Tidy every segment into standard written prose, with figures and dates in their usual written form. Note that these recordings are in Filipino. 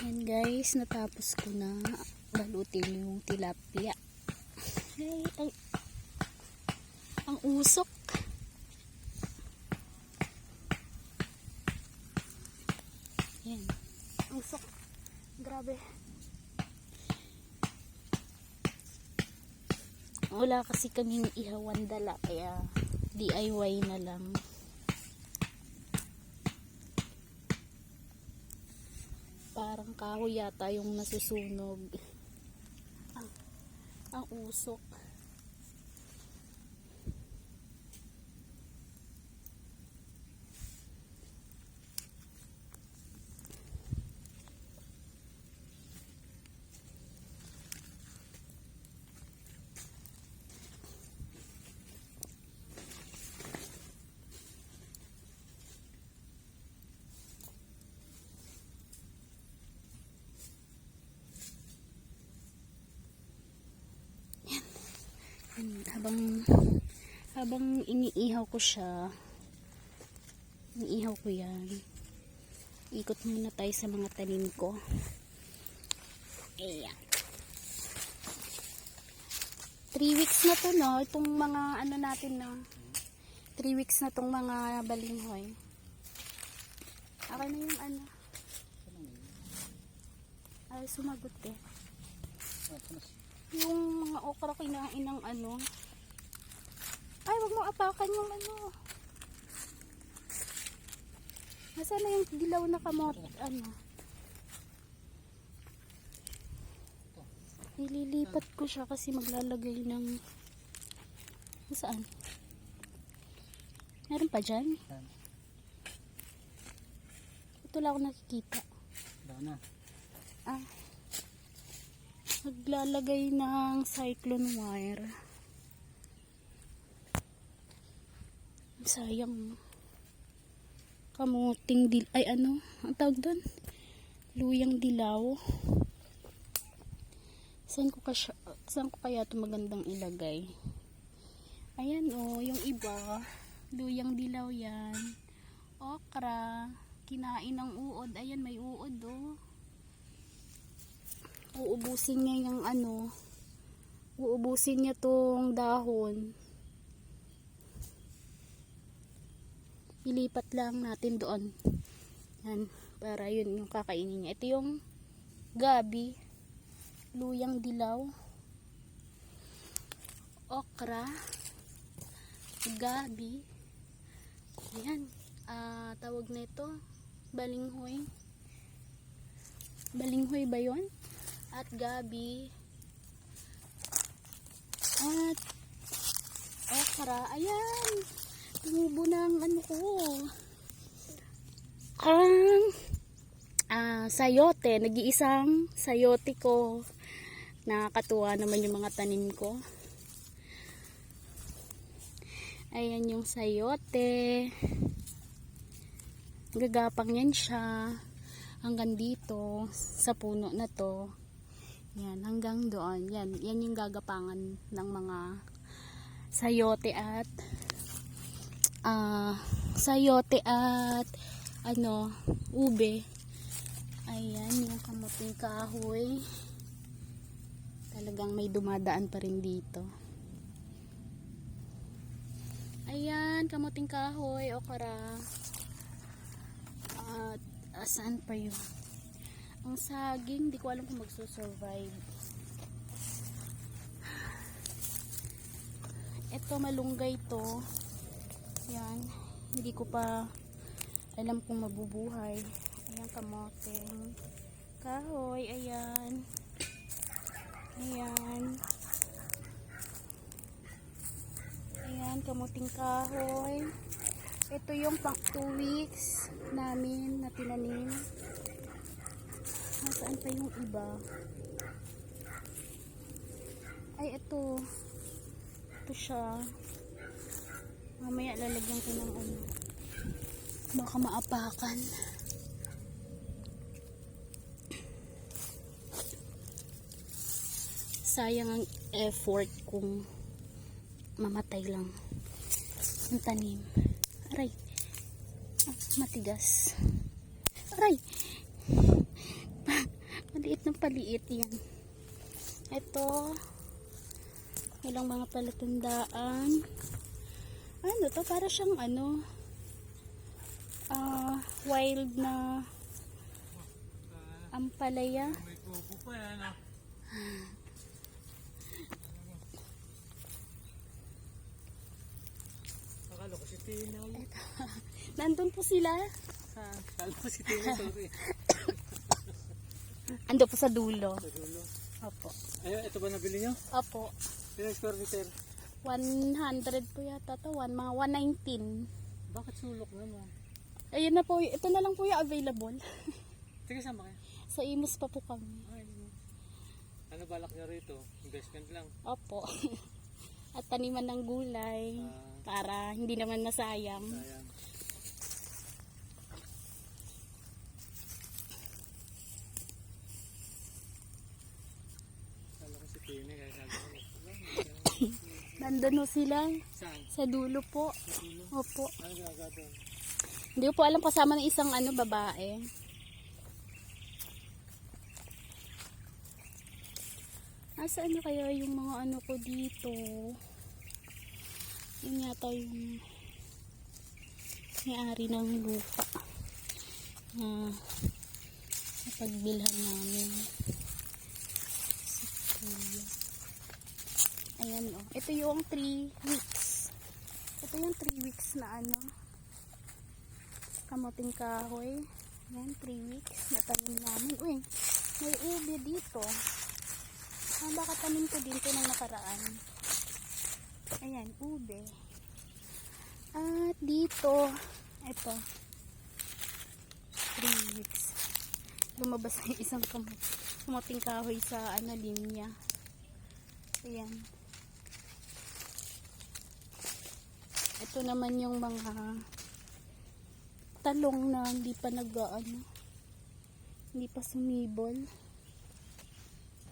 Yan guys, natapos ko na balutin yung tilapia. Ay, ang usok. Yan, usok. Grabe. Wala kasi kaming ihawan dala, kaya DIY na lang. Parang kahoy yata yung nasusunog. Ang usok. Habang iniihaw ko siya, iniihaw ko yan, ikot muna tayo sa mga tanim ko. Ayan, 3 weeks na to, no? Itong mga ano natin, no? 3 weeks na tong mga balinghoy. Ako na yung ano, ay sumagot eh. Yung mga okra kinain ng ano. Ay, wag mo apakan yung ano. Nasaan na yung dilaw na kamot? Ano? Ililipat ko siya kasi maglalagay ng... Saan? Meron pa dyan? Ito lang ako nakikita. Maglalagay ng cyclone wire. Sayang. Kamuting ay ano, ang tawag doon? Luyang dilaw. Saan ko kaya ito magandang ilagay? Ayan oh, yung iba, luyang dilaw yan. Okra, kinain ng uod. Ayan, may uod oh. Uubusin niya yung ano, uubusin niya tong dahon. Ilipat lang natin doon. Yan, para yun yung kakainin niya. Ito yung gabi, luyang dilaw, okra, gabi. Ayan, tawag na ito, balinghoy. Balinghoy ba yun? At gabi at okra. Ayan, tumubo ng ano ko, sayote, nag-iisang sayote ko. Nakakatuwa naman yung mga tanim ko. Ayan yung sayote, gagapang yan siya hanggang dito sa puno na to. Yan, hanggang doon. Yan yung gagapangan ng mga sayote at ano, ube. Ayan, yung kamuting kahoy. Talagang may dumadaan pa rin dito. Ayan, kamuting kahoy, okra. At saan pa yun? Ang saging, di ko alam kung magsusurvive. Ito, malunggay to. Yan, hindi ko pa alam kung mabubuhay. Ayan, kamoteng kahoy. Ayan. Ayan. Ayan, kamuting kahoy. Ito yung pang 2 weeks namin na tinanim. Saan pa yung iba? Ay, ito. Ito siya. Mamaya lalagyan ko ng ano. Baka maapakan. Sayang ang effort kung mamatay lang yung tanim. Aray. Matigas. Aray. kaliit yan. Ito, ilang mga palatandaan. Ano to? Para siyang ano, wild na ampalaya. May kubo pa yan ah. Akala ko si Tina. Nandun po sila. Akala ko si Tina, sorry. Ando po sa dulo. Sa dulo. Opo. Ayun, ito ba nabili nyo? Opo. Ilang square meter? 100 po yata to. Mga 119. Bakit sulok naman? Ayun na po. Ito na lang po yung available. Sige, sama kayo. Sa Imus pa po kami. Ay, ano balak nyo rito? Investment lang. Opo. At taniman ng gulay. Para hindi naman masayang. Sayang. Akala ko si Tina, kaya sabi ko. Nandun ho sila. Saan? Sa dulo po. Sa dulo? Opo. Ano ginagawa doon? Hindi ko po alam, kasama ng isang babae. Nasaan na kaya yung mga ano ko dito? Yun yata yung may-ari ng lupa na napagbilhan namin. Si Kuya. Ayan o. Ito yung 3 weeks. Ito yung 3 weeks na kamuting kahoy. Ayan, 3 weeks na tanim namin. Uy, may ube dito. Baka tanim ko din ito nung nakaraan. Ayan, ube. At dito, ito. 3 weeks. Lumabas na yung isang kamuting kahoy sa linya. Ayan. Ito naman yung mga talong na hindi pa hindi pa sumibol.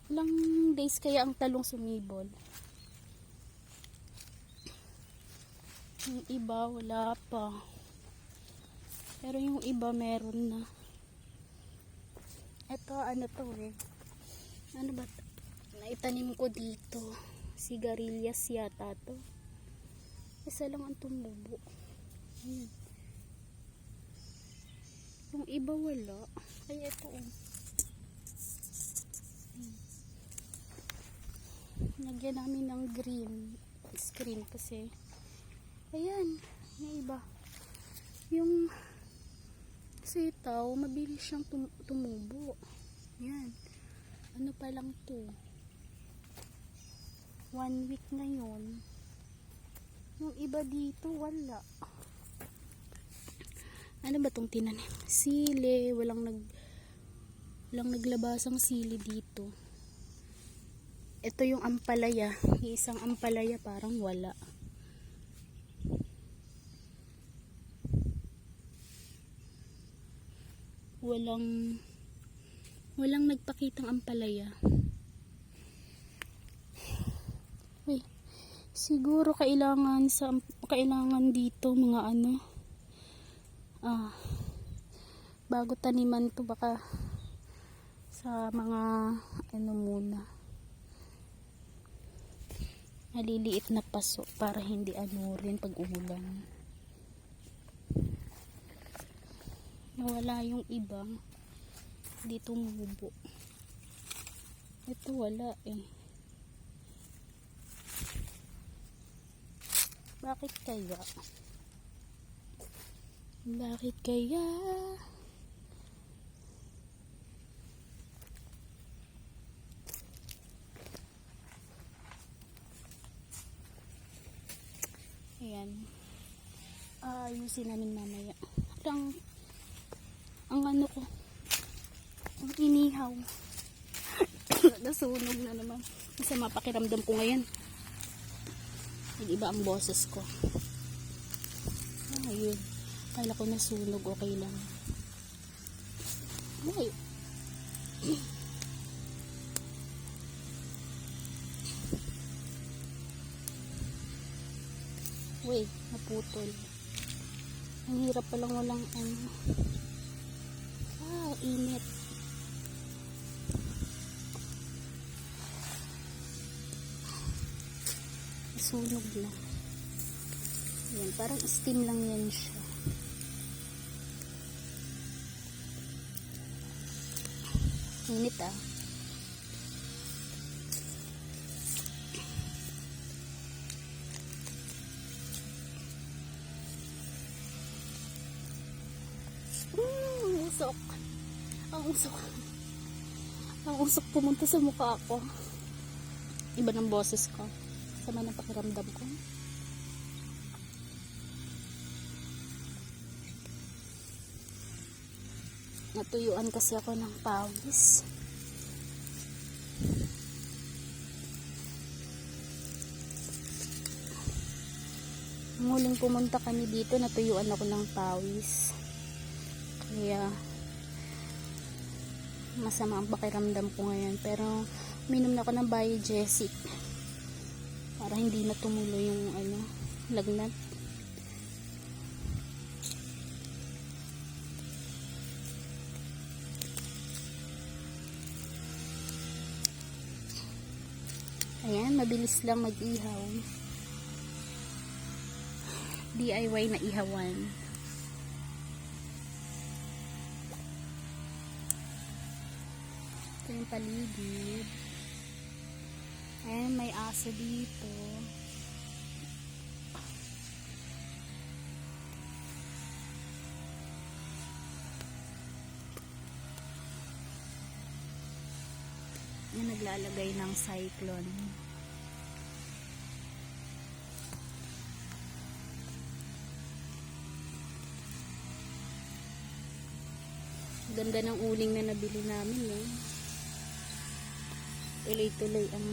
Ilang days kaya ang talong sumibol? Yung iba wala pa. Pero yung iba meron na. Ito to ano ba to? Naitanim ko dito. Sigarilyas yata to. Isa lang ang tumubo. Ayan. Yung iba wala. Ay ito Nagyan namin ng green screen kasi ayan, yung iba yung sitaw mabilis siyang tumubo. Yan, ano pa lang to, 1 week na yun. Yung iba dito wala. Ano ba tong tinanim? Sili, walang naglabasang sili dito. Ito yung ampalaya. Yung isang ampalaya parang wala. Walang nagpakitang ampalaya. Uy, siguro kailangan dito mga bago taniman to, baka sa mga muna maliliit na paso para hindi rin pag ulan. Nawala yung iba, hindi tumubo. Ito wala Bakit kaya? Bakit kaya? Ayan. Ayusin namin mamaya. Ang ko, ang inihaw. Nasunog na naman. Masama pakiramdam ko ngayon. Nag-iba ang boses ko. Ayun. Kala ko nasunog, okay lang. Ay. Uy, naputol. Ang hirap palang walang init. sunog na. Yan, parang steam lang yan siya. Init ah. Usok. Ang usok. Ang usok pumunta sa mukha ko. Iba ng boses ko. Sama ng pakiramdam ko. Natuyuan kasi ako ng pawis. Muling pumunta kami dito, natuyuan ako ng pawis. Kaya masama ang pakiramdam ko ngayon, pero minom na ako ng Biogesic para hindi na tumulo yung lagnat. Ayan, mabilis lang mag-ihaw. DIY na ihawan. Ito yung paligid. Ayan, may aso dito. Ayan, naglalagay ng cyclone. Ganda ng uling na nabili namin, eh. Tuloy-tuloy ang